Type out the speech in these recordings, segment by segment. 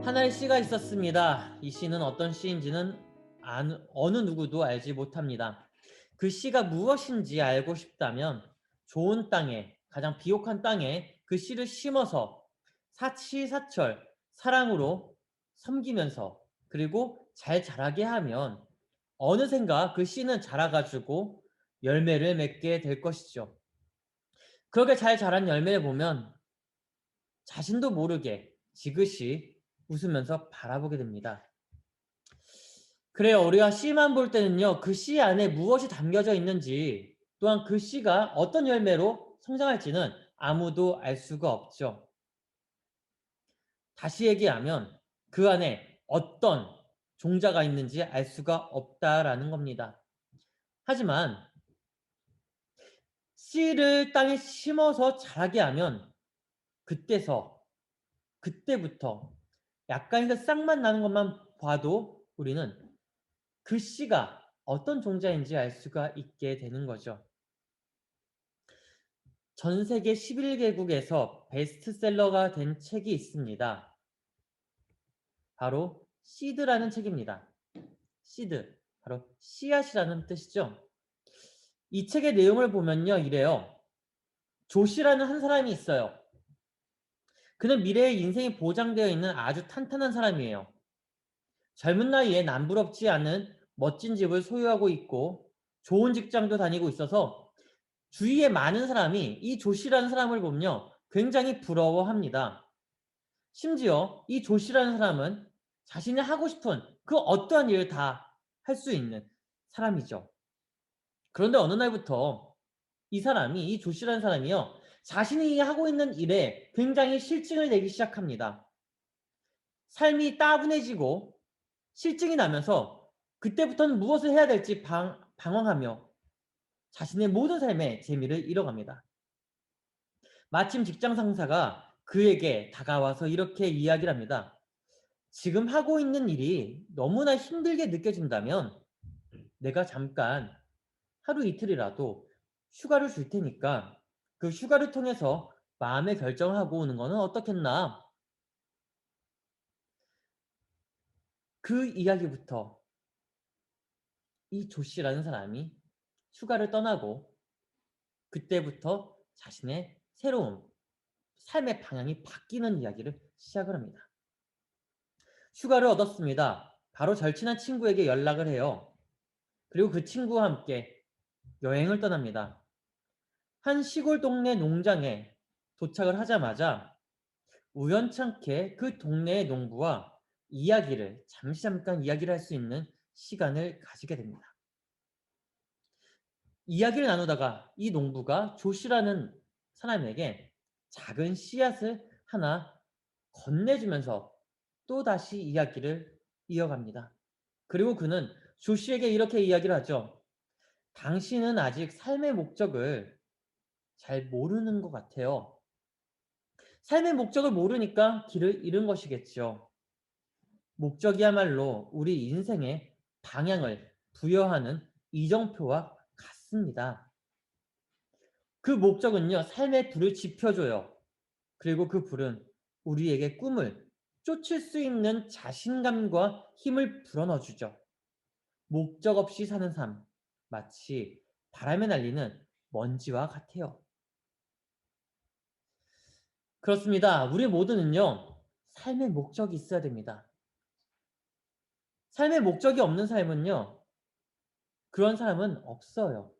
하나의 시가 있었습니다. 이 시는 어떤 시인지는 어느 누구도 알지 못합니다. 그 시가 무엇인지 알고 싶다면 좋은 땅에, 가장 비옥한 땅에 그 시를 심어서 사치사철 사랑으로 섬기면서 그리고 잘 자라게 하면 어느샌가 그 씨는 자라가지고 열매를 맺게 될 것이죠. 그렇게 잘 자란 열매를 보면 자신도 모르게 지그시 웃으면서 바라보게 됩니다. 그래요. 우리가 씨만 볼 때는요, 그 씨 안에 무엇이 담겨져 있는지, 또한 그 씨가 어떤 열매로 성장할지는 아무도 알 수가 없죠. 다시 얘기하면 그 안에 어떤 종자가 있는지 알 수가 없다라는 겁니다. 하지만 씨를 땅에 심어서 자라게 하면 그때부터 약간의 그 싹만 나는 것만 봐도 우리는 그 씨가 어떤 종자인지 알 수가 있게 되는 거죠. 전 세계 11개국에서 베스트셀러가 된 책이 있습니다. 바로 씨드라는 책입니다. 씨드, 바로 씨앗이라는 뜻이죠. 이 책의 내용을 보면요, 이래요. 조씨라는 한 사람이 있어요. 그는 미래의 인생이 보장되어 있는 아주 탄탄한 사람이에요. 젊은 나이에 남부럽지 않은 멋진 집을 소유하고 있고 좋은 직장도 다니고 있어서 주위에 많은 사람이 이 조씨라는 사람을 보면요, 굉장히 부러워합니다. 심지어 이 조씨라는 사람은 자신이 하고 싶은 그 어떠한 일을 다 할 수 있는 사람이죠. 그런데 어느 날부터 이 조씨라는 사람이요, 자신이 하고 있는 일에 굉장히 실증을 내기 시작합니다. 삶이 따분해지고 실증이 나면서 그때부터는 무엇을 해야 될지 방황하며 자신의 모든 삶의 재미를 잃어갑니다. 마침 직장 상사가 그에게 다가와서 이렇게 이야기를 합니다. 지금 하고 있는 일이 너무나 힘들게 느껴진다면 내가 잠깐 하루 이틀이라도 휴가를 줄 테니까 그 휴가를 통해서 마음의 결정을 하고 오는 거는 어떻겠나? 그 이야기부터 이 조 씨라는 사람이 휴가를 떠나고 그때부터 자신의 새로운 삶의 방향이 바뀌는 이야기를 시작을 합니다. 휴가를 얻었습니다. 바로 절친한 친구에게 연락을 해요. 그리고 그 친구와 함께 여행을 떠납니다. 한 시골 동네 농장에 도착을 하자마자 우연찮게 그 동네의 농부와 잠깐 이야기를 할 수 있는 시간을 가지게 됩니다. 이야기를 나누다가 이 농부가 조씨라는 사람에게 작은 씨앗을 하나 건네주면서 또다시 이야기를 이어갑니다. 그리고 그는 조씨에게 이렇게 이야기를 하죠. 당신은 아직 삶의 목적을 잘 모르는 것 같아요. 삶의 목적을 모르니까 길을 잃은 것이겠죠. 목적이야말로 우리 인생의 방향을 부여하는 이정표와 같습니다. 그 목적은요, 삶의 불을 지펴줘요. 그리고 그 불은 우리에게 꿈을 쫓을 수 있는 자신감과 힘을 불어넣어주죠. 목적 없이 사는 삶, 마치 바람에 날리는 먼지와 같아요. 그렇습니다. 우리 모두는요, 삶의 목적이 있어야 됩니다. 삶의 목적이 없는 삶은요, 그런 사람은 없어요.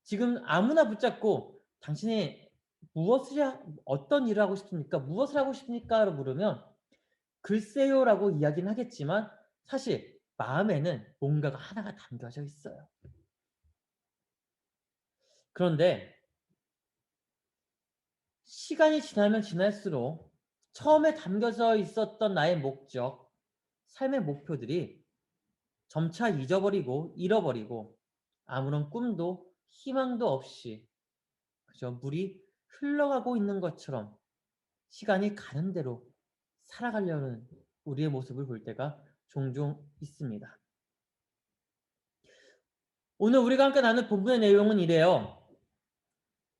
지금 아무나 붙잡고 당신이 어떤 일을 하고 싶습니까? 무엇을 하고 싶습니까? 라고 물으면 글쎄요 라고 이야기는 하겠지만 사실 마음에는 뭔가가 하나가 담겨져 있어요. 그런데 시간이 지나면 지날수록 처음에 담겨져 있었던 나의 목적, 삶의 목표들이 점차 잃어버리고 아무런 꿈도 희망도 없이 그저 물이 흘러가고 있는 것처럼 시간이 가는 대로 살아가려는 우리의 모습을 볼 때가 종종 있습니다. 오늘 우리가 함께 나눌 본문의 내용은 이래요.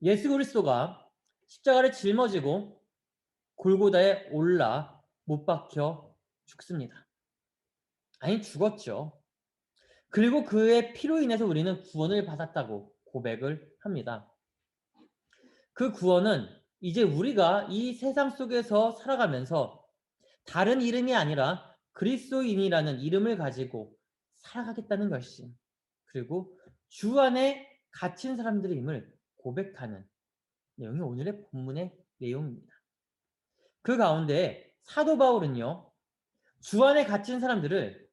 예수 그리스도가 십자가를 짊어지고 골고다에 올라 못 박혀 죽습니다. 아니, 죽었죠. 그리고 그의 피로 인해서 우리는 구원을 받았다고 고백을 합니다. 그 구원은 이제 우리가 이 세상 속에서 살아가면서 다른 이름이 아니라 그리스도인이라는 이름을 가지고 살아가겠다는 결심, 그리고 주 안에 갇힌 사람들임을 고백하는 내용이 오늘의 본문의 내용입니다. 그 가운데 사도 바울은요, 주 안에 갇힌 사람들을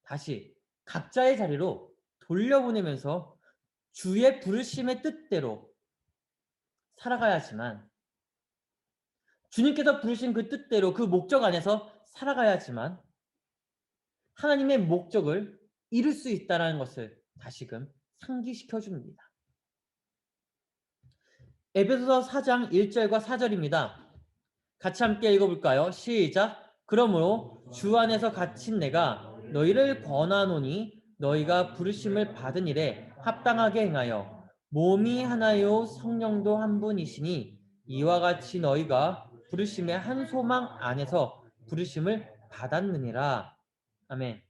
다시 각자의 자리로 돌려보내면서 주의 부르심의 뜻대로 살아가야지만, 주님께서 부르신 그 뜻대로 그 목적 안에서 살아가야지만 하나님의 목적을 이룰 수 있다는 것을 다시금 상기시켜 줍니다. 에베소서 4장 1절과 4절입니다. 같이 함께 읽어볼까요? 시작! 그러므로 주 안에서 갇힌 내가 너희를 권하노니 너희가 부르심을 받은 일에 합당하게 행하여 몸이 하나요 성령도 한 분이시니 이와 같이 너희가 부르심의 한 소망 안에서 부르심을 받았느니라. 아멘.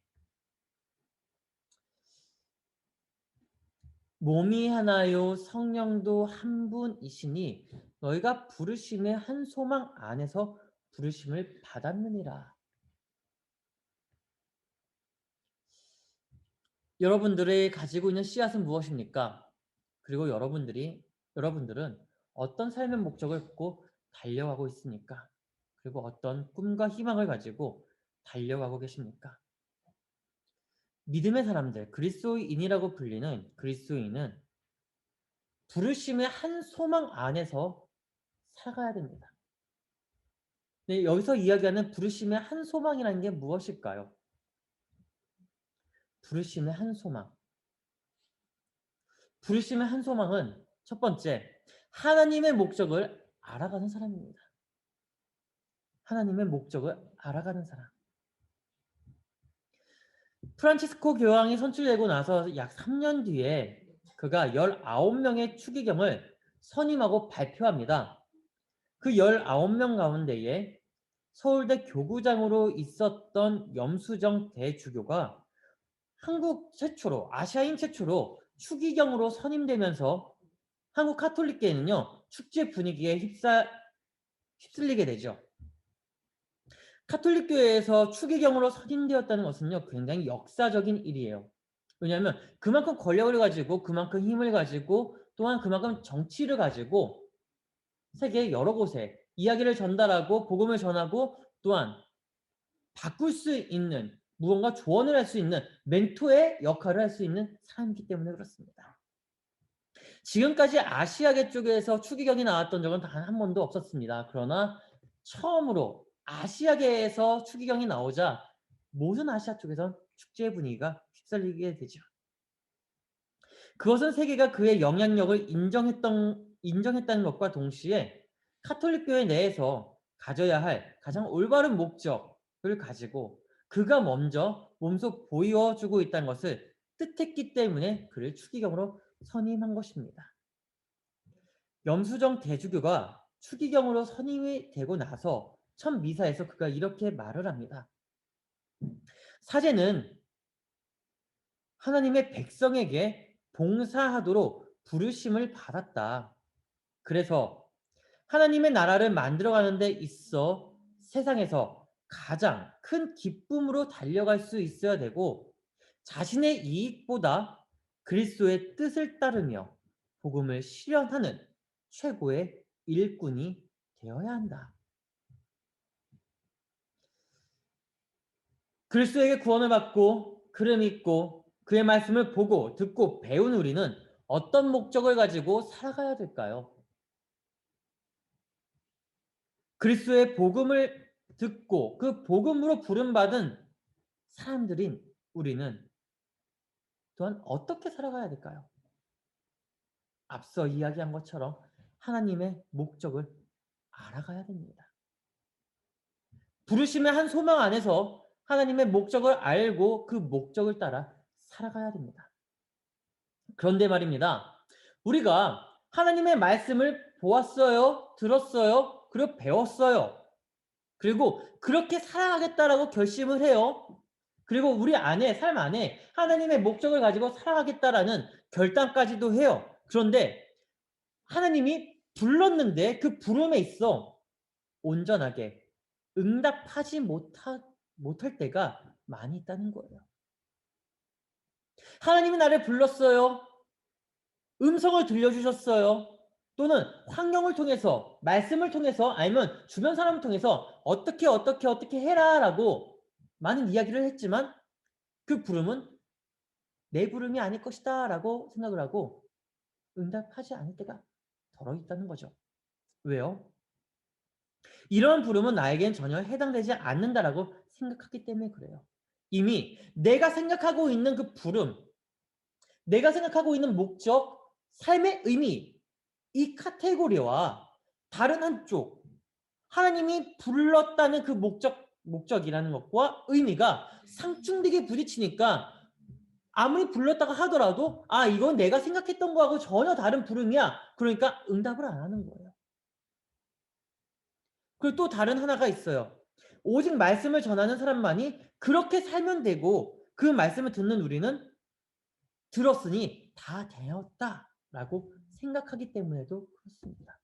몸이 하나요 성령도 한 분이시니 너희가 부르심의 한 소망 안에서 부르심을 받았느니라. 여러분들이 가지고 있는 씨앗은 무엇입니까? 그리고 여러분들은 어떤 삶의 목적을 갖고 달려가고 있습니까? 그리고 어떤 꿈과 희망을 가지고 달려가고 계십니까? 믿음의 사람들, 그리스도인이라고 불리는 그리스도인은 부르심의 한 소망 안에서 살아가야 됩니다. 네, 여기서 이야기하는 부르심의 한 소망이라는 게 무엇일까요? 부르심의 한 소망. 부르심의 한 소망은 첫 번째, 하나님의 목적을 알아가는 사람입니다. 하나님의 목적을 알아가는 사람. 프란치스코 교황이 선출되고 나서 약 3년 뒤에 그가 19명의 추기경을 선임하고 발표합니다. 그 19명 가운데에 서울대 교구장으로 있었던 염수정 대주교가 한국 최초로, 아시아인 최초로 추기경으로 선임되면서 한국 카톨릭계는요, 축제 분위기에 휩쓸리게 되죠. 카톨릭교회에서 추기경으로 선임되었다는 것은요, 굉장히 역사적인 일이에요. 왜냐하면 그만큼 권력을 가지고, 그만큼 힘을 가지고, 또한 그만큼 정치를 가지고 세계 여러 곳에 이야기를 전달하고 복음을 전하고 또한 바꿀 수 있는, 무언가 조언을 할 수 있는 멘토의 역할을 할 수 있는 사람이기 때문에 그렇습니다. 지금까지 아시아계 쪽에서 추기경이 나왔던 적은 단 한 번도 없었습니다. 그러나 처음으로 아시아계에서 추기경이 나오자 모든 아시아 쪽에선 축제의 분위기가 휩쓸리게 되죠. 그것은 세계가 그의 영향력을 인정했다는 것과 동시에 카톨릭 교회 내에서 가져야 할 가장 올바른 목적을 가지고 그가 먼저 몸소 보여주고 있다는 것을 뜻했기 때문에 그를 추기경으로 선임한 것입니다. 염수정 대주교가 추기경으로 선임이 되고 나서 첫 미사에서 그가 이렇게 말을 합니다. 사제는 하나님의 백성에게 봉사하도록 부르심을 받았다. 그래서 하나님의 나라를 만들어가는 데 있어 세상에서 가장 큰 기쁨으로 달려갈 수 있어야 되고 자신의 이익보다 그리스도의 뜻을 따르며 복음을 실현하는 최고의 일꾼이 되어야 한다. 그리스도에게 구원을 받고 그를 믿고 그의 말씀을 보고 듣고 배운 우리는 어떤 목적을 가지고 살아가야 될까요? 그리스도의 복음을 듣고 그 복음으로 부름받은 사람들인 우리는 또한 어떻게 살아가야 될까요? 앞서 이야기한 것처럼 하나님의 목적을 알아가야 됩니다. 부르심의 한 소망 안에서 하나님의 목적을 알고 그 목적을 따라 살아가야 됩니다. 그런데 말입니다. 우리가 하나님의 말씀을 보았어요, 들었어요, 그리고 배웠어요. 그리고 그렇게 살아가겠다라고 결심을 해요. 그리고 우리 안에, 삶 안에 하나님의 목적을 가지고 살아가겠다라는 결단까지도 해요. 그런데 하나님이 불렀는데 그 부름에 있어 온전하게 응답하지 못할 때가 많이 있다는 거예요. 하나님이 나를 불렀어요. 음성을 들려주셨어요. 또는 환경을 통해서, 말씀을 통해서, 아니면 주변 사람을 통해서 어떻게 해라라고 많은 이야기를 했지만 그 부름은 내 부름이 아닐 것이다 라고 생각을 하고 응답하지 않을 때가 더러 있다는 거죠. 왜요? 이런 부름은 나에겐 전혀 해당되지 않는다라고 생각하기 때문에 그래요. 이미 내가 생각하고 있는 그 부름, 내가 생각하고 있는 목적, 삶의 의미, 이 카테고리와 다른 한쪽, 하나님이 불렀다는 그 목적이라는 것과 의미가 상충되게 부딪히니까 아무리 불렀다가 하더라도 이건 내가 생각했던 거하고 전혀 다른 부름이야. 그러니까 응답을 안 하는 거예요. 그리고 또 다른 하나가 있어요. 오직 말씀을 전하는 사람만이 그렇게 살면 되고 그 말씀을 듣는 우리는 들었으니 다 되었다라고 생각하기 때문에도 그렇습니다.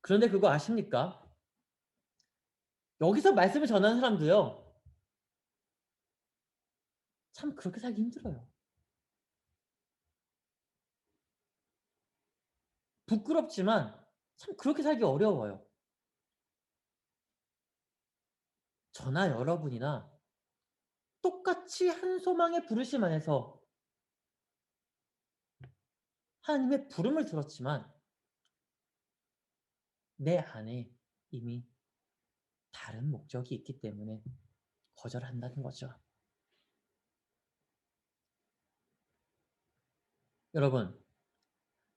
그런데 그거 아십니까? 여기서 말씀을 전하는 사람도요. 참 그렇게 살기 힘들어요. 부끄럽지만 참 그렇게 살기 어려워요. 저나 여러분이나 똑같이 한 소망의 부르심 안에서 하나님의 부름을 들었지만 내 안에 이미 다른 목적이 있기 때문에 거절한다는 거죠.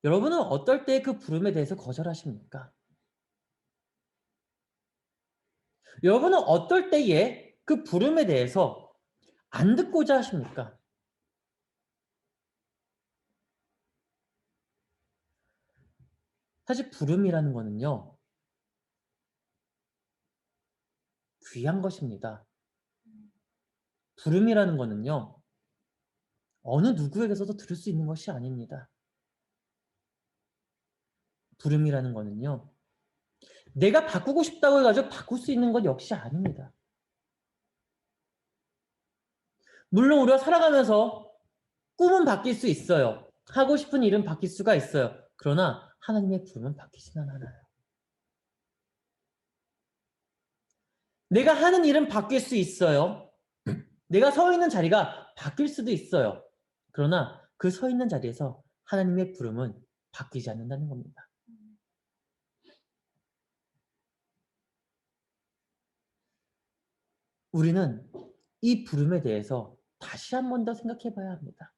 여러분은 어떨 때 그 부름에 대해서 거절하십니까? 여러분은 어떨 때에 그 부름에 대해서 안 듣고자 하십니까? 사실 부름이라는 거는요, 귀한 것입니다. 부름이라는 거는요, 어느 누구에게서도 들을 수 있는 것이 아닙니다. 부름이라는 거는요, 내가 바꾸고 싶다고 해가지고 바꿀 수 있는 것 역시 아닙니다. 물론 우리가 살아가면서 꿈은 바뀔 수 있어요. 하고 싶은 일은 바뀔 수가 있어요. 그러나 하나님의 부름은 바뀌지는 않아요. 내가 하는 일은 바뀔 수 있어요. 내가 서 있는 자리가 바뀔 수도 있어요. 그러나 그 서 있는 자리에서 하나님의 부름은 바뀌지 않는다는 겁니다. 우리는 이 부름에 대해서 다시 한 번 더 생각해 봐야 합니다.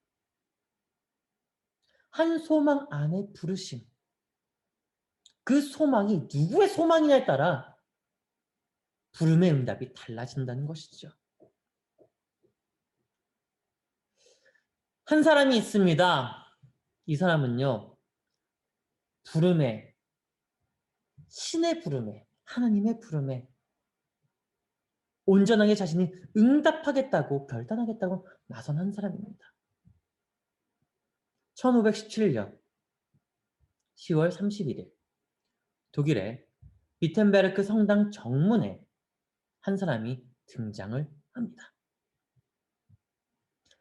한 소망 안에 부르심. 그 소망이 누구의 소망이냐에 따라 부름의 응답이 달라진다는 것이죠. 한 사람이 있습니다. 이 사람은요, 부름에, 신의 부름에, 하나님의 부름에 온전하게 자신이 응답하겠다고, 결단하겠다고 나선 한 사람입니다. 1517년 10월 31일 독일의 비텐베르크 성당 정문에 한 사람이 등장을 합니다.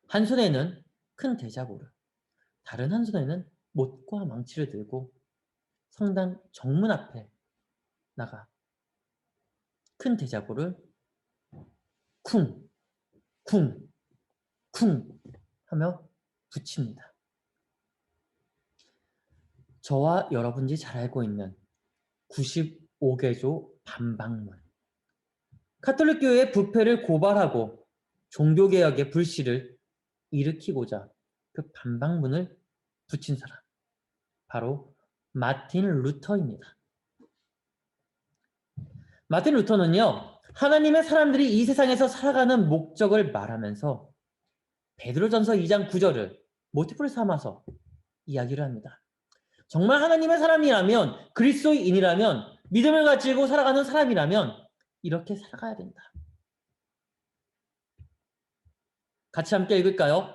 한 손에는 큰 대자보를, 다른 한 손에는 못과 망치를 들고 성당 정문 앞에 나가 큰 대자보를 쿵, 쿵, 쿵 하며 붙입니다. 저와 여러분이 잘 알고 있는 95개조 반박문. 카톨릭 교회의 부패를 고발하고 종교개혁의 불씨를 일으키고자 그 반박문을 붙인 사람. 바로 마틴 루터입니다. 마틴 루터는요, 하나님의 사람들이 이 세상에서 살아가는 목적을 말하면서 베드로전서 2장 9절을 모티프를 삼아서 이야기를 합니다. 정말 하나님의 사람이라면, 그리스도인이라면 믿음을 가지고 살아가는 사람이라면 이렇게 살아가야 된다. 같이 함께 읽을까요?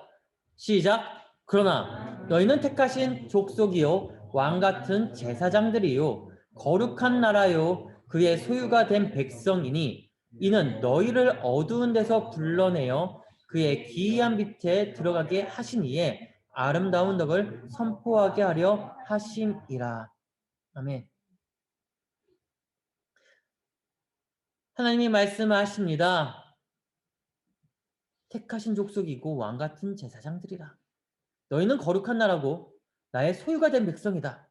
시작. 그러나 너희는 택하신 족속이요 왕 같은 제사장들이요 거룩한 나라요 그의 소유가 된 백성이니 이는 너희를 어두운 데서 불러내어 그의 기이한 빛에 들어가게 하시니에 아름다운 덕을 선포하게 하려 하심이라. 아멘. 하나님이 말씀하십니다. 택하신 족속이고 왕 같은 제사장들이라. 너희는 거룩한 나라고 나의 소유가 된 백성이다.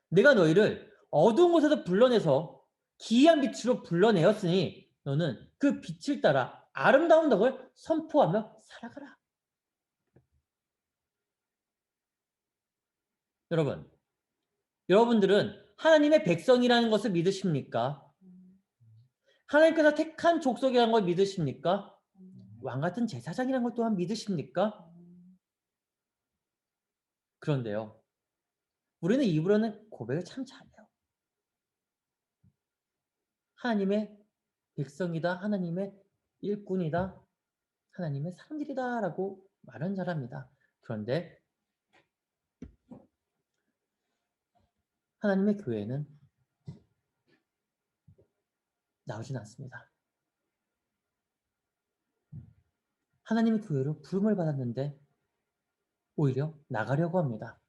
내가 너희를 어두운 곳에서 불러내서 기이한 빛으로 불러내었으니 너는 그 빛을 따라 아름다운 덕을 선포하며 살아가라. 여러분들은 하나님의 백성이라는 것을 믿으십니까? 하나님께서 택한 족속이라는 걸 믿으십니까? 왕 같은 제사장이라는 것 또한 믿으십니까? 그런데요, 우리는 입으로는 고백을 참 잘해요. 하나님의 백성이다, 하나님의 일꾼이다, 하나님의 사람들이다 라고 말은 잘합니다. 그런데 하나님의 교회는 나오진 않습니다. 하나님의 교회로 부름을 받았는데 오히려 나가려고 합니다.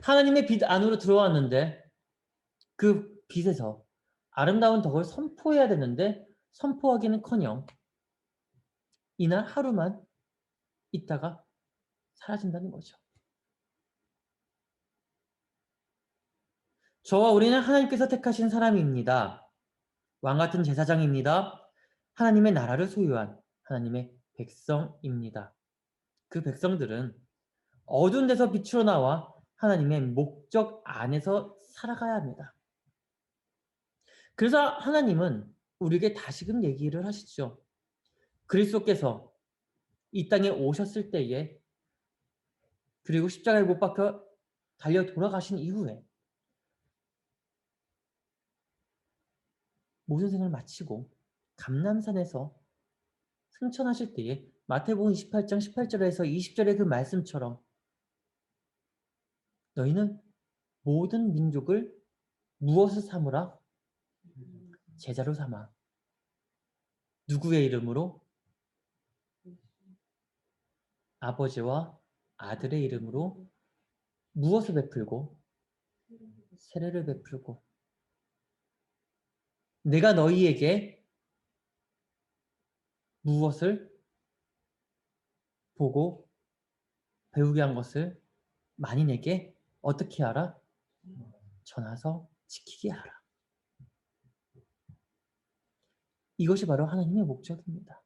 하나님의 빛 안으로 들어왔는데 그 빛에서 아름다운 덕을 선포해야 되는데 선포하기는커녕 이날 하루만 있다가 사라진다는 거죠. 저와 우리는 하나님께서 택하신 사람입니다. 왕 같은 제사장입니다. 하나님의 나라를 소유한 하나님의 백성입니다. 그 백성들은 어두운 데서 빛으로 나와 하나님의 목적 안에서 살아가야 합니다. 그래서 하나님은 우리에게 다시금 얘기를 하시죠. 그리스도께서 이 땅에 오셨을 때에 그리고 십자가에 못 박혀 달려 돌아가신 이후에 모든 생을 마치고 감람산에서 승천하실 때에 마태복음 28장 18절에서 20절의 그 말씀처럼 너희는 모든 민족을 무엇을 삼으라? 제자로 삼아. 누구의 이름으로? 아버지와 아들의 이름으로 무엇을 베풀고? 세례를 베풀고. 내가 너희에게 무엇을 보고 배우게 한 것을 만인에게 어떻게 하라? 전하서 지키게 하라. 이것이 바로 하나님의 목적입니다.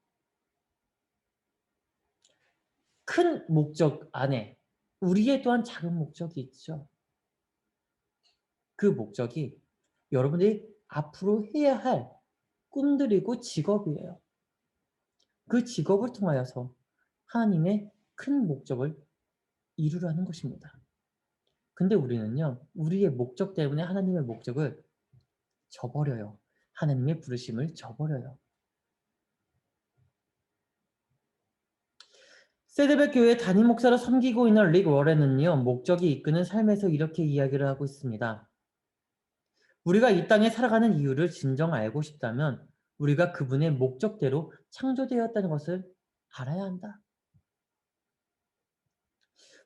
큰 목적 안에 우리의 또한 작은 목적이 있죠. 그 목적이 여러분들이 앞으로 해야 할 꿈들이고 직업이에요. 그 직업을 통하여서 하나님의 큰 목적을 이루라는 것입니다. 근데 우리는요, 우리의 목적 때문에 하나님의 목적을 저버려요. 하나님의 부르심을 저버려요. 세드백 교회 담임 목사로 섬기고 있는 릭 워렌은요, 목적이 이끄는 삶에서 이렇게 이야기를 하고 있습니다. 우리가 이 땅에 살아가는 이유를 진정 알고 싶다면 우리가 그분의 목적대로 창조되었다는 것을 알아야 한다.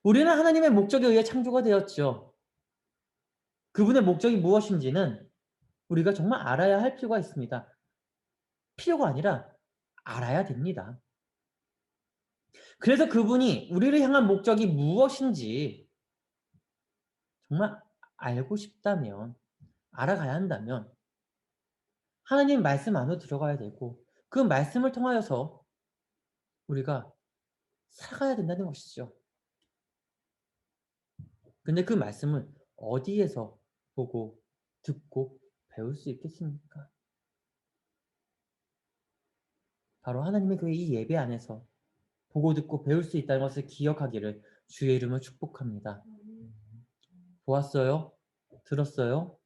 우리는 하나님의 목적에 의해 창조가 되었죠. 그분의 목적이 무엇인지는 우리가 정말 알아야 할 필요가 있습니다. 필요가 아니라 알아야 됩니다. 그래서 그분이 우리를 향한 목적이 무엇인지 정말 알고 싶다면, 알아가야 한다면 하나님 말씀 안으로 들어가야 되고 그 말씀을 통하여서 우리가 살아가야 된다는 것이죠. 근데 그 말씀을 어디에서 보고 듣고 배울 수 있겠습니까? 바로 하나님의 그 이 예배 안에서 보고 듣고 배울 수 있다는 것을 기억하기를 주의 이름으로 축복합니다. 보았어요? 들었어요,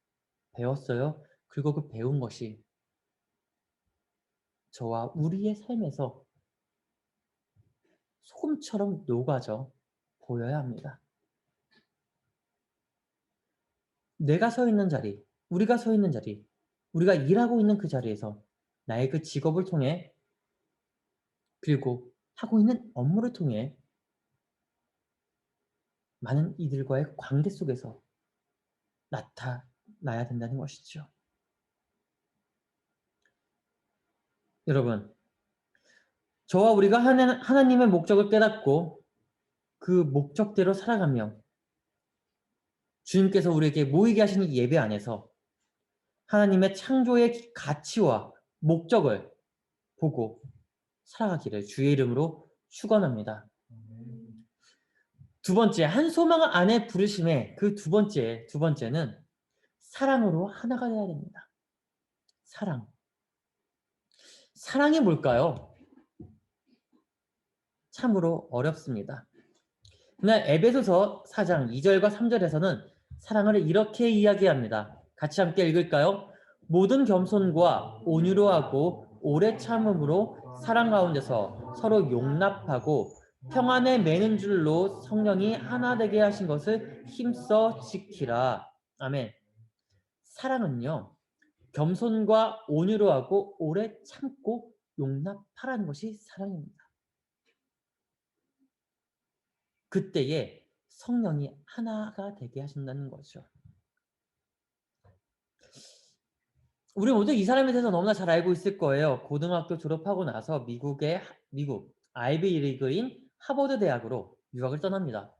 배웠어요. 그리고 그 배운 것이 저와 우리의 삶에서 소금처럼 녹아져 보여야 합니다. 내가 서 있는 자리, 우리가 서 있는 자리, 우리가 일하고 있는 그 자리에서 나의 그 직업을 통해 그리고 하고 있는 업무를 통해 많은 이들과의 관계 속에서 나타나야 된다는 것이죠. 여러분, 저와 우리가 하나님의 목적을 깨닫고 그 목적대로 살아가며 주님께서 우리에게 모이게 하신 이 예배 안에서 하나님의 창조의 가치와 목적을 보고 살아가기를 주의 이름으로 축원합니다. 두 번째, 한 소망 안에 부르심의 그 두 번째는 사랑으로 하나가 되어야 됩니다. 사랑. 사랑이 뭘까요? 참으로 어렵습니다. 그날 에베소서 4장 2절과 3절에서는 사랑을 이렇게 이야기합니다. 같이 함께 읽을까요? 모든 겸손과 온유로 하고 오래 참음으로 사랑 가운데서 서로 용납하고 평안에 매는 줄로 성령이 하나 되게 하신 것을 힘써 지키라. 아멘. 사랑은요, 겸손과 온유로 하고 오래 참고 용납하라는 것이 사랑입니다. 그때에 성령이 하나가 되게 하신다는 거죠. 우리 모두 이 사람에 대해서 너무나 잘 알고 있을 거예요. 고등학교 졸업하고 나서 미국 아이비 리그인 하버드 대학으로 유학을 떠납니다.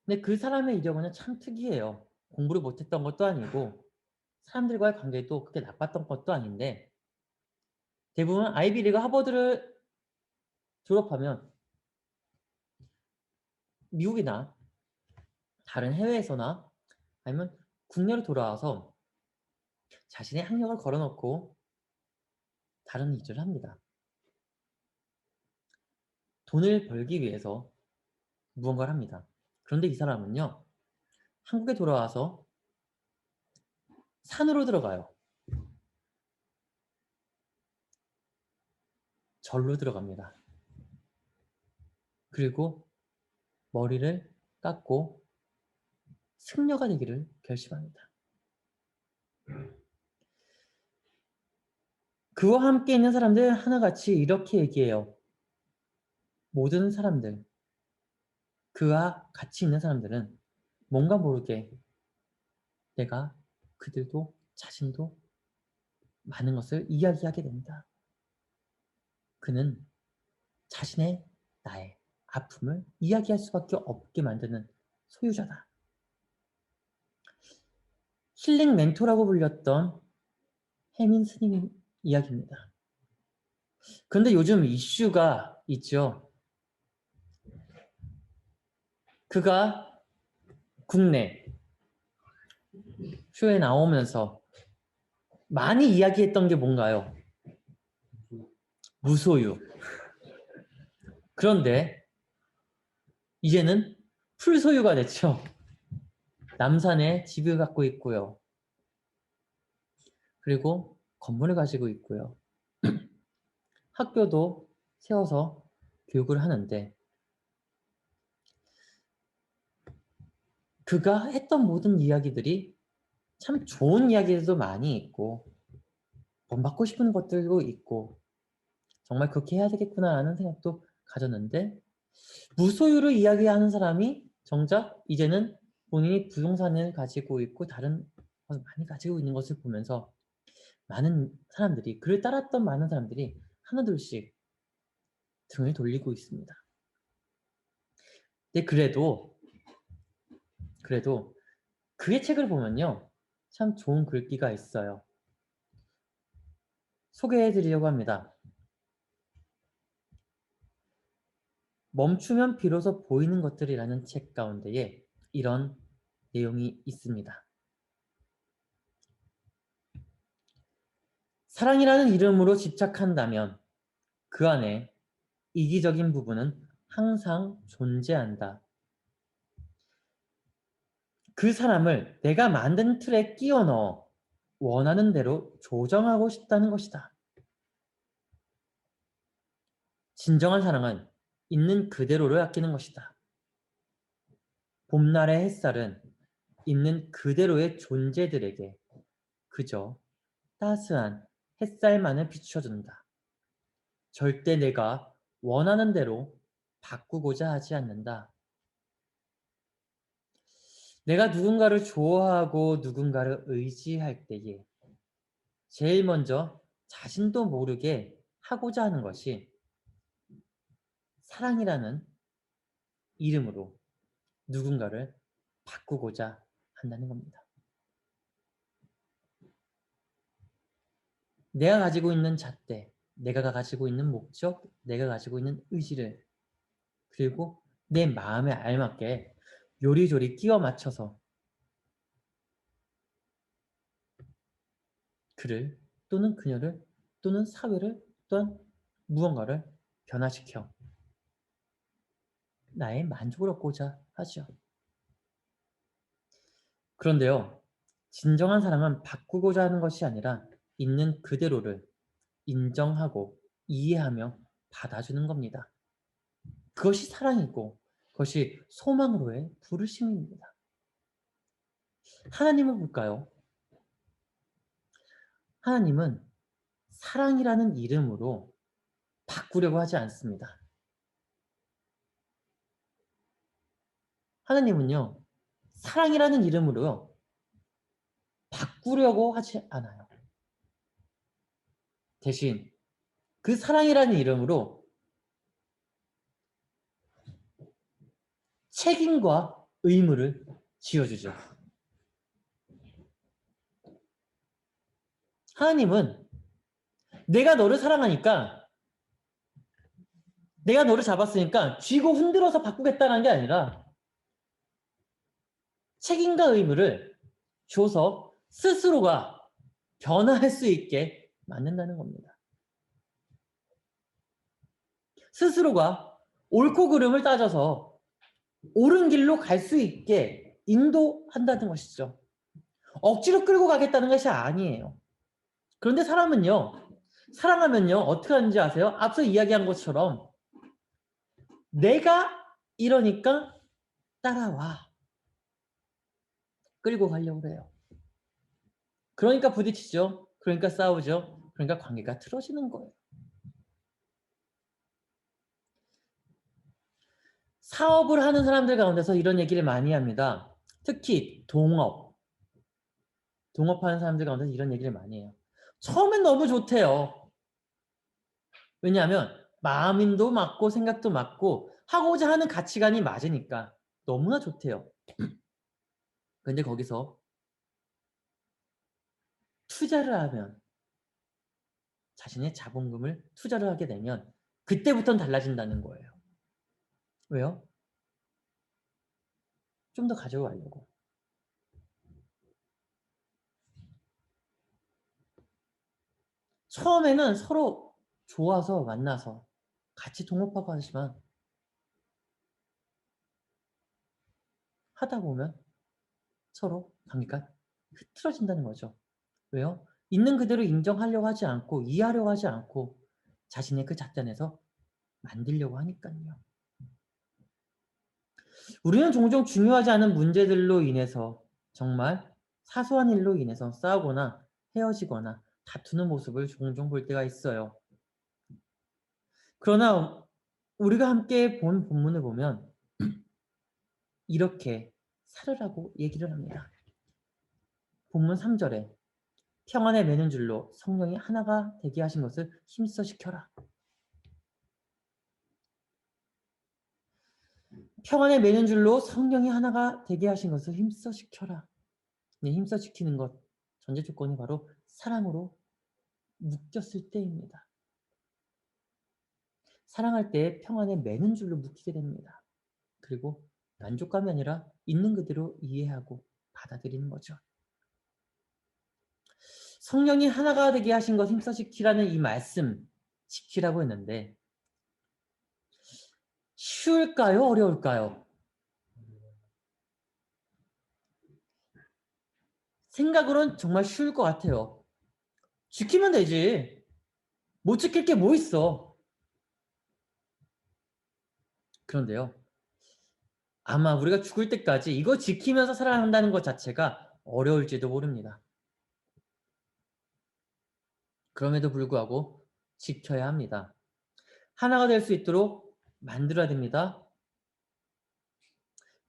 근데 그 사람의 이력은 참 특이해요. 공부를 못했던 것도 아니고 사람들과의 관계도 그렇게 나빴던 것도 아닌데 대부분 아이비 리그 하버드를 졸업하면 미국이나 다른 해외에서나 아니면 국내로 돌아와서 자신의 학력을 걸어놓고 다른 일을 합니다. 돈을 벌기 위해서 무언가를 합니다. 그런데 이 사람은요, 한국에 돌아와서 산으로 들어가요. 절로 들어갑니다. 그리고 머리를 깎고 승려가 되기를 결심합니다. 그와 함께 있는 사람들 하나같이 이렇게 얘기해요. 모든 사람들, 그와 같이 있는 사람들은 뭔가 모르게 내가 그들도 자신도 많은 것을 이야기하게 됩니다. 그는 자신의 나의 아픔을 이야기할 수밖에 없게 만드는 소유자다. 힐링 멘토라고 불렸던 해민 스님 이야기입니다. 그런데 요즘 이슈가 있죠. 그가 국내 쇼에 나오면서 많이 이야기했던 게 뭔가요? 무소유. 그런데 이제는 풀소유가 됐죠. 남산에 집을 갖고 있고요. 그리고 건물을 가지고 있고요. 학교도 세워서 교육을 하는데 그가 했던 모든 이야기들이 참 좋은 이야기들도 많이 있고 본받고 싶은 것들도 있고 정말 그렇게 해야 되겠구나라는 생각도 가졌는데 무소유를 이야기하는 사람이 정작 이제는 본인이 부동산을 가지고 있고 다른 것을 많이 가지고 있는 것을 보면서 많은 사람들이 그를 따랐던 많은 사람들이 하나둘씩 등을 돌리고 있습니다. 근데 그래도 그의 책을 보면요 참 좋은 글귀가 있어요. 소개해 드리려고 합니다. 멈추면 비로소 보이는 것들이라는 책 가운데에 이런 내용이 있습니다. 사랑이라는 이름으로 집착한다면 그 안에 이기적인 부분은 항상 존재한다. 그 사람을 내가 만든 틀에 끼워 넣어 원하는 대로 조정하고 싶다는 것이다. 진정한 사랑은 있는 그대로를 아끼는 것이다. 봄날의 햇살은 있는 그대로의 존재들에게 그저 따스한 햇살만을 비춰준다. 절대 내가 원하는 대로 바꾸고자 하지 않는다. 내가 누군가를 좋아하고 누군가를 의지할 때에 제일 먼저 자신도 모르게 하고자 하는 것이 사랑이라는 이름으로 누군가를 바꾸고자 한다는 겁니다. 내가 가지고 있는 잣대, 내가 가지고 있는 목적, 내가 가지고 있는 의지를 그리고 내 마음에 알맞게 요리조리 끼워 맞춰서 그를 또는 그녀를 또는 사회를 또한 무언가를 변화시켜 나의 만족을 얻고자 하죠. 그런데요, 진정한 사랑은 바꾸고자 하는 것이 아니라 있는 그대로를 인정하고 이해하며 받아주는 겁니다. 그것이 사랑이고 그것이 소망으로의 부르심입니다. 하나님은 볼까요? 하나님은 사랑이라는 이름으로 바꾸려고 하지 않습니다. 하나님은요, 사랑이라는 이름으로 바꾸려고 하지 않아요. 대신 그 사랑이라는 이름으로 책임과 의무를 지어주죠. 하나님은 내가 너를 사랑하니까 내가 너를 잡았으니까 쥐고 흔들어서 바꾸겠다는 게 아니라 책임과 의무를 줘서 스스로가 변화할 수 있게 만든다는 겁니다. 스스로가 옳고 그름을 따져서 옳은 길로 갈 수 있게 인도한다는 것이죠. 억지로 끌고 가겠다는 것이 아니에요. 그런데 사람은요, 사랑하면요, 어떻게 하는지 아세요? 앞서 이야기한 것처럼 내가 이러니까 따라와. 끌고 가려고 해요. 그러니까 부딪히죠. 그러니까 싸우죠. 그러니까 관계가 틀어지는 거예요. 사업을 하는 사람들 가운데서 이런 얘기를 많이 합니다. 특히 동업하는 사람들 가운데서 이런 얘기를 많이 해요. 처음엔 너무 좋대요. 왜냐하면 마음도 맞고 생각도 맞고 하고자 하는 가치관이 맞으니까 너무나 좋대요. 근데 거기서 투자를 하면 자신의 자본금을 투자를 하게 되면 그때부터는 달라진다는 거예요. 왜요? 좀 더 가져가려고. 처음에는 서로 좋아서 만나서 같이 동업하고 하지만 하다 보면 서로 관계가 흐트러진다는 거죠. 왜요? 있는 그대로 인정하려고 하지 않고 이해하려고 하지 않고 자신의 그 잣단에서 만들려고 하니까요. 우리는 종종 중요하지 않은 문제들로 인해서 정말 사소한 일로 인해서 싸우거나 헤어지거나 다투는 모습을 종종 볼 때가 있어요. 그러나 우리가 함께 본 본문을 보면 이렇게 살으라고 얘기를 합니다. 본문 3절에 평안에 매는 줄로 성령이 하나가 되게 하신 것을 힘써 지켜라. 평안에 매는 줄로 성령이 하나가 되게 하신 것을 힘써 지켜라. 네, 힘써 지키는 것 전제 조건이 바로 사랑으로 묶였을 때입니다. 사랑할 때 평안에 매는 줄로 묶이게 됩니다. 그리고 만족감이 아니라 있는 그대로 이해하고 받아들이는 거죠. 성령이 하나가 되게 하신 것 힘써 지키라는 이 말씀 지키라고 했는데 쉬울까요? 어려울까요? 생각으로는 정말 쉬울 것 같아요. 지키면 되지. 못 지킬 게 뭐 있어. 그런데요. 아마 우리가 죽을 때까지 이거 지키면서 살아간다는 것 자체가 어려울지도 모릅니다. 그럼에도 불구하고 지켜야 합니다. 하나가 될 수 있도록 만들어야 됩니다.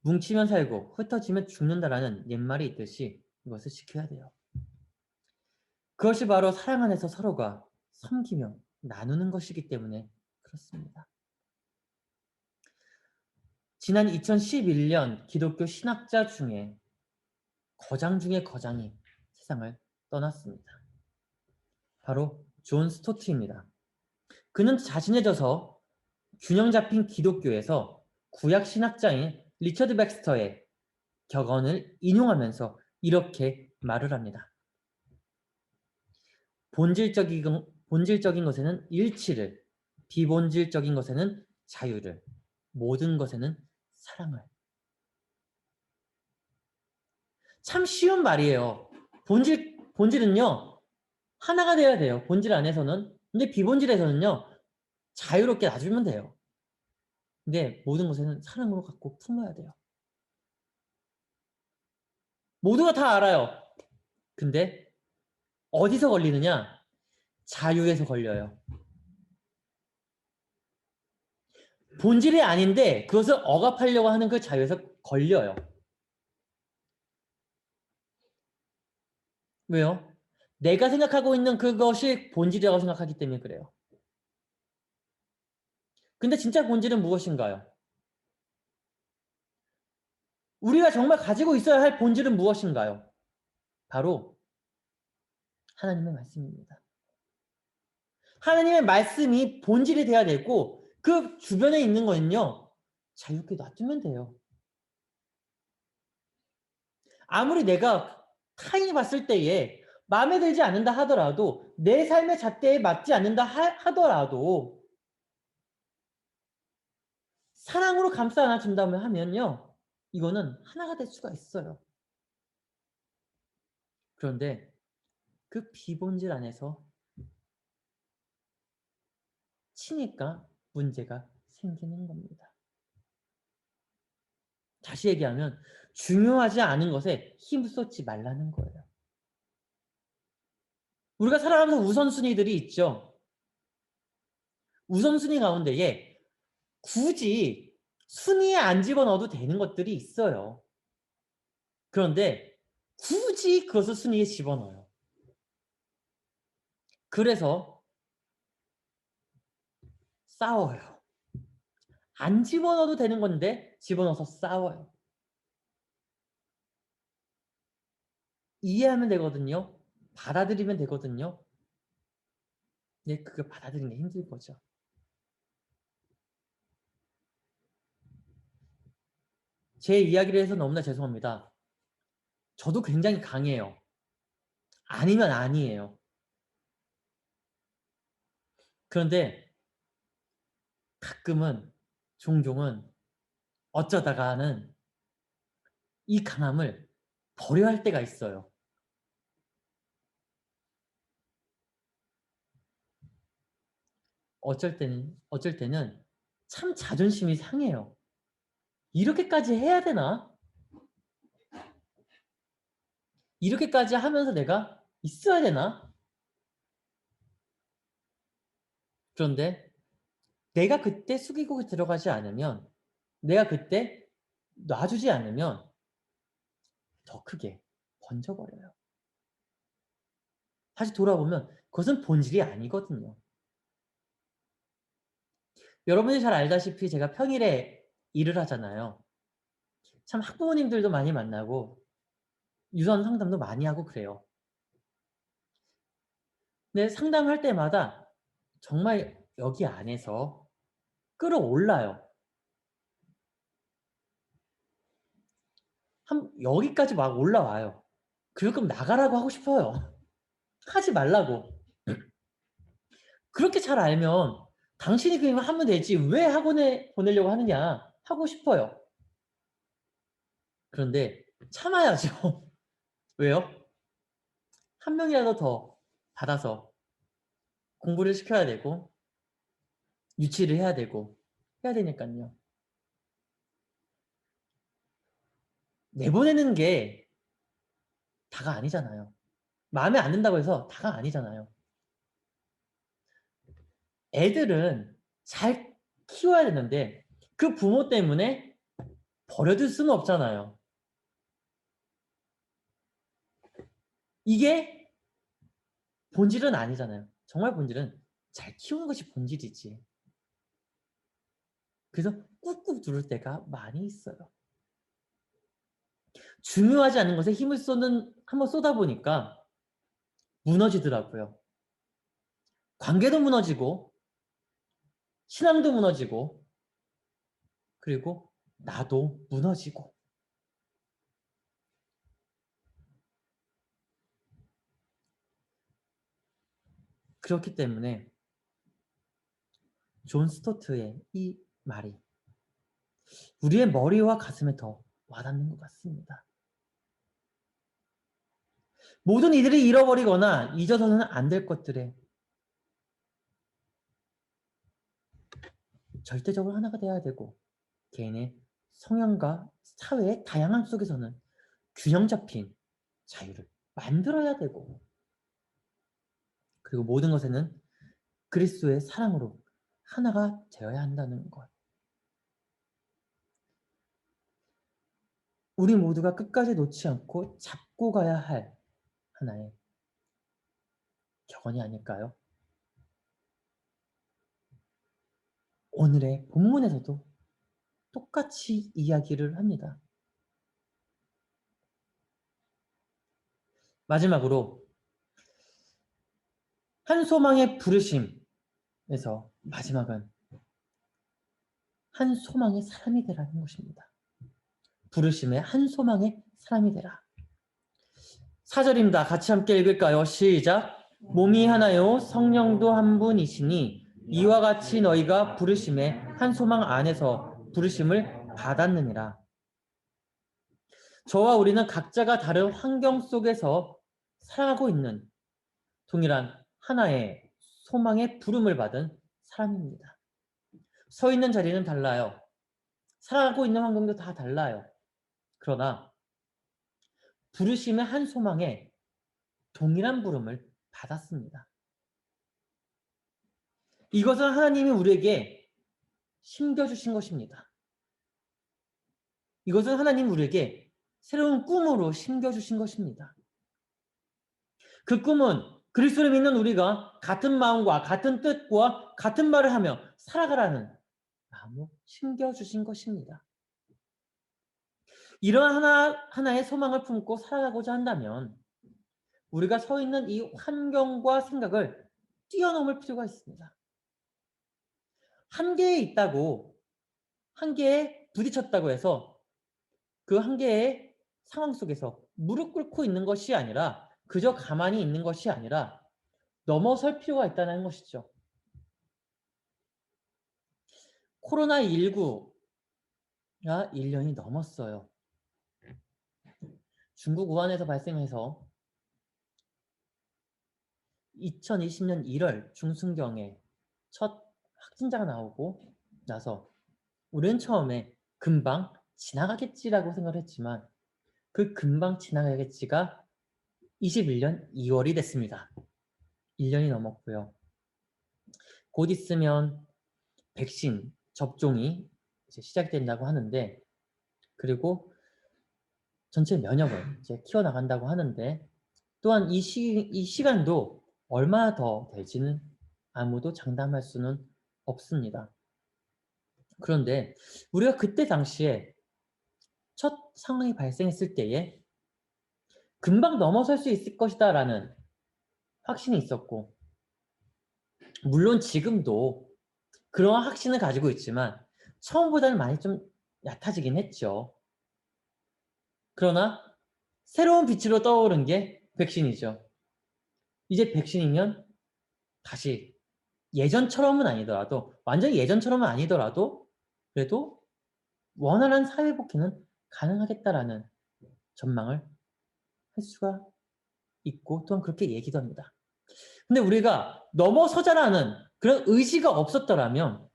뭉치면 살고 흩어지면 죽는다라는 옛말이 있듯이 이것을 지켜야 돼요. 그것이 바로 사랑 안에서 서로가 섬기며 나누는 것이기 때문에 그렇습니다. 지난 2011년 기독교 신학자 중에 거장 중에 거장이 세상을 떠났습니다. 바로 존 스토트입니다. 그는 자신의 저서 균형 잡힌 기독교에서 구약 신학자인 리처드 백스터의 격언을 인용하면서 이렇게 말을 합니다. 본질적인 것에는 일치를, 비본질적인 것에는 자유를, 모든 것에는 사랑을. 참 쉬운 말이에요. 본질은요, 하나가 돼야 돼요. 본질 안에서는. 근데 비본질에서는요, 자유롭게 놔주면 돼요. 근데 모든 것에는 사랑으로 갖고 품어야 돼요. 모두가 다 알아요. 근데 어디서 걸리느냐? 자유에서 걸려요. 본질이 아닌데 그것을 억압하려고 하는 그 자유에서 걸려요. 왜요? 내가 생각하고 있는 그것이 본질이라고 생각하기 때문에 그래요. 근데 진짜 본질은 무엇인가요? 우리가 정말 가지고 있어야 할 본질은 무엇인가요? 바로 하나님의 말씀입니다. 하나님의 말씀이 본질이 돼야 되고 그 주변에 있는 거는요. 자유롭게 놔두면 돼요. 아무리 내가 타인이 봤을 때에 마음에 들지 않는다 하더라도 내 삶의 잣대에 맞지 않는다 하더라도 사랑으로 감싸 안아준다면 하면요. 이거는 하나가 될 수가 있어요. 그런데 그 비본질 안에서 치니까 문제가 생기는 겁니다. 다시 얘기하면 중요하지 않은 것에 힘쏟지 말라는 거예요. 우리가 살아가면서 우선순위들이 있죠. 우선순위 가운데에 굳이 순위에 안 집어넣어도 되는 것들이 있어요. 그런데 굳이 그것을 순위에 집어넣어요. 그래서 싸워요. 안 집어넣어도 되는 건데 집어넣어서 싸워요. 이해하면 되거든요. 받아들이면 되거든요. 근데 그걸 받아들이는 게 힘들 거죠. 제 이야기를 해서 너무나 죄송합니다. 저도 굉장히 강해요. 아니면 아니에요. 그런데 가끔은 종종은 어쩌다가는 이 강함을 버려야 할 때가 있어요. 어쩔 때는 참 자존심이 상해요. 이렇게까지 해야 되나? 이렇게까지 하면서 내가 있어야 되나? 그런데 내가 그때 숙이고 들어가지 않으면, 내가 그때 놔주지 않으면 더 크게 번져버려요. 다시 돌아보면 그것은 본질이 아니거든요. 여러분이 잘 알다시피 제가 평일에 일을 하잖아요. 참 학부모님들도 많이 만나고 유선 상담도 많이 하고 그래요. 근데 상담할 때마다 정말 여기 안에서 끌어올라요. 여기까지 막 올라와요. 그럼 나가라고 하고 싶어요. 하지 말라고. 그렇게 잘 알면 당신이 그냥 하면 되지 왜 학원에 보내려고 하느냐 하고 싶어요. 그런데 참아야죠. 왜요? 한 명이라도 더 받아서 공부를 시켜야 되고 유치를 해야 되고 해야 되니까요. 내보내는 게 다가 아니잖아요. 마음에 안 든다고 해서 다가 아니잖아요. 애들은 잘 키워야 되는데 그 부모 때문에 버려둘 수는 없잖아요. 이게 본질은 아니잖아요. 정말 본질은 잘 키우는 것이 본질이지. 그래서 꾹꾹 누를 때가 많이 있어요. 중요하지 않은 것에 힘을 한번 쏟아 보니까 무너지더라고요. 관계도 무너지고 신앙도 무너지고 그리고 나도 무너지고. 그렇기 때문에 존 스토트의 이 말이 우리의 머리와 가슴에 더 와닿는 것 같습니다. 모든 이들이 잃어버리거나 잊어서는 안 될 것들에 절대적으로 하나가 되어야 되고 개인의 성향과 사회의 다양함 속에서는 균형 잡힌 자유를 만들어야 되고 그리고 모든 것에는 그리스도의 사랑으로 하나가 되어야 한다는 것. 우리 모두가 끝까지 놓지 않고 잡고 가야 할 하나의 격언이 아닐까요? 오늘의 본문에서도 똑같이 이야기를 합니다. 마지막으로 한 소망의 부르심에서 마지막은 한 소망의 사람이 되라는 것입니다. 부르심의 한 소망의 사람이 되라. 4절입니다. 같이 함께 읽을까요? 시작. 몸이 하나요 성령도 한 분이시니 이와 같이 너희가 부르심의 한 소망 안에서 부르심을 받았느니라. 저와 우리는 각자가 다른 환경 속에서 살아가고 있는 동일한 하나의 소망의 부름을 받은 사람입니다. 서 있는 자리는 달라요. 살아가고 있는 환경도 다 달라요. 그러나 부르심의 한 소망에 동일한 부름을 받았습니다. 이것은 하나님이 우리에게 심겨주신 것입니다. 이것은 하나님이 우리에게 새로운 꿈으로 심겨주신 것입니다. 그 꿈은 그리스도를 믿는 우리가 같은 마음과 같은 뜻과 같은 말을 하며 살아가라는 마음으로 심겨주신 것입니다. 이런 하나의 소망을 품고 살아가고자 한다면 우리가 서 있는 이 환경과 생각을 뛰어넘을 필요가 있습니다. 한계에 있다고, 한계에 부딪혔다고 해서 그 한계의 상황 속에서 무릎 꿇고 있는 것이 아니라 그저 가만히 있는 것이 아니라 넘어설 필요가 있다는 것이죠. 코로나19가 1년이 넘었어요. 중국 우한에서 발생해서 2020년 1월 중순경에 첫 확진자가 나오고 나서 우리는 처음에 금방 지나가겠지라고 생각을 했지만 그 금방 지나가겠지가 21년 2월이 됐습니다. 1년이 넘었고요. 곧 있으면 백신 접종이 이제 시작된다고 하는데 그리고 전체 면역을 이제 키워나간다고 하는데 또한 이 시간도 얼마나 더 될지는 아무도 장담할 수는 없습니다. 그런데 우리가 그때 당시에 첫 상황이 발생했을 때에 금방 넘어설 수 있을 것이다 라는 확신이 있었고 물론 지금도 그런 확신을 가지고 있지만 처음보다는 많이 좀 얕아지긴 했죠. 그러나 새로운 빛으로 떠오른 게 백신이죠. 이제 백신이면 다시 예전처럼은 아니더라도 완전히 예전처럼은 아니더라도 그래도 원활한 사회 복귀는 가능하겠다라는 전망을 할 수가 있고 또한 그렇게 얘기도 합니다. 근데 우리가 넘어서자라는 그런 의지가 없었더라면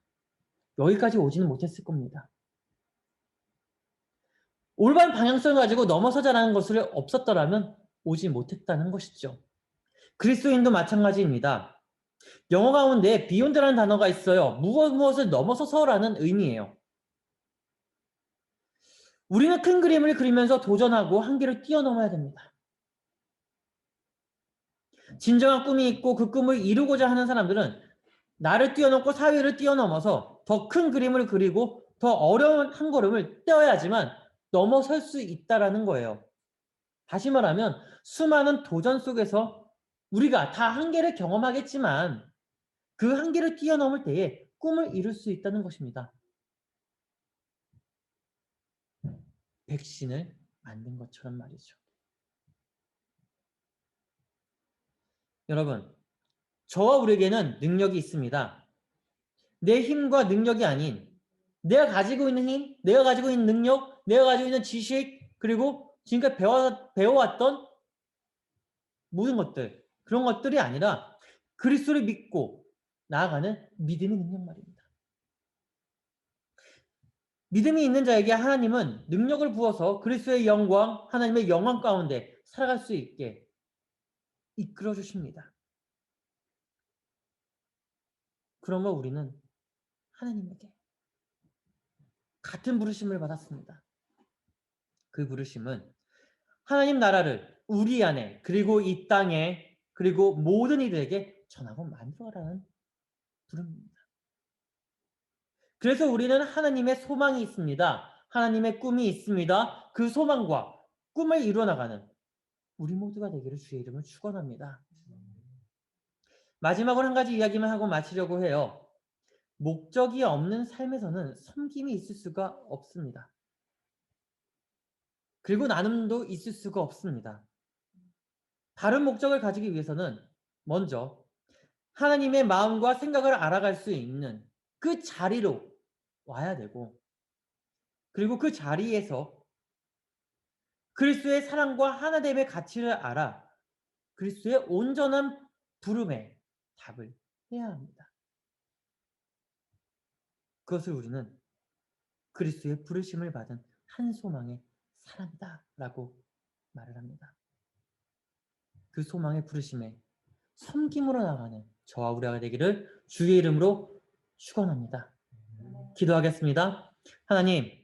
여기까지 오지는 못했을 겁니다. 올바른 방향성을 가지고 넘어서자라는 것을 없었더라면 오지 못했다는 것이죠. 그리스도인도 마찬가지입니다. 영어 가운데 beyond라는 단어가 있어요. 무엇을 넘어서서라는 의미예요. 우리는 큰 그림을 그리면서 도전하고 한계를 뛰어넘어야 됩니다. 진정한 꿈이 있고 그 꿈을 이루고자 하는 사람들은 나를 뛰어넘고 사회를 뛰어넘어서 더 큰 그림을 그리고 더 어려운 한 걸음을 떼어야지만 넘어설 수 있다라는 거예요. 다시 말하면 수많은 도전 속에서 우리가 다 한계를 경험하겠지만 그 한계를 뛰어넘을 때에 꿈을 이룰 수 있다는 것입니다. 백신을 만든 것처럼 말이죠. 여러분, 저와 우리에게는 능력이 있습니다. 내 힘과 능력이 아닌 내가 가지고 있는 힘, 내가 가지고 있는 능력, 내가 가지고 있는 지식, 그리고 지금까지 배워왔던 모든 것들, 그런 것들이 아니라 그리스도를 믿고 나아가는 믿음의 능력 말입니다. 믿음이 있는 자에게 하나님은 능력을 부어서 그리스도의 영광, 하나님의 영광 가운데 살아갈 수 있게 이끌어 주십니다. 그러면 우리는 하나님에게 같은 부르심을 받았습니다. 그 부르심은 하나님 나라를 우리 안에 그리고 이 땅에 그리고 모든 이들에게 전하고 만들어가라는 부름입니다. 그래서 우리는 하나님의 소망이 있습니다. 하나님의 꿈이 있습니다. 그 소망과 꿈을 이루어나가는 우리 모두가 되기를 주의 이름을 축원합니다. 마지막으로 한 가지 이야기만 하고 마치려고 해요. 목적이 없는 삶에서는 섬김이 있을 수가 없습니다. 그리고 나눔도 있을 수가 없습니다. 다른 목적을 가지기 위해서는 먼저 하나님의 마음과 생각을 알아갈 수 있는 그 자리로 와야 되고, 그리고 그 자리에서 그리스도의 사랑과 하나됨의 가치를 알아 그리스도의 온전한 부름에 답을 해야 합니다. 그것을 우리는 그리스도의 부르심을 받은 한 소망의 사람이다 라고 말을 합니다. 그 소망의 부르심에 섬김으로 나가는 저와 우리가 되기를 주의 이름으로 축원합니다. 기도하겠습니다. 하나님,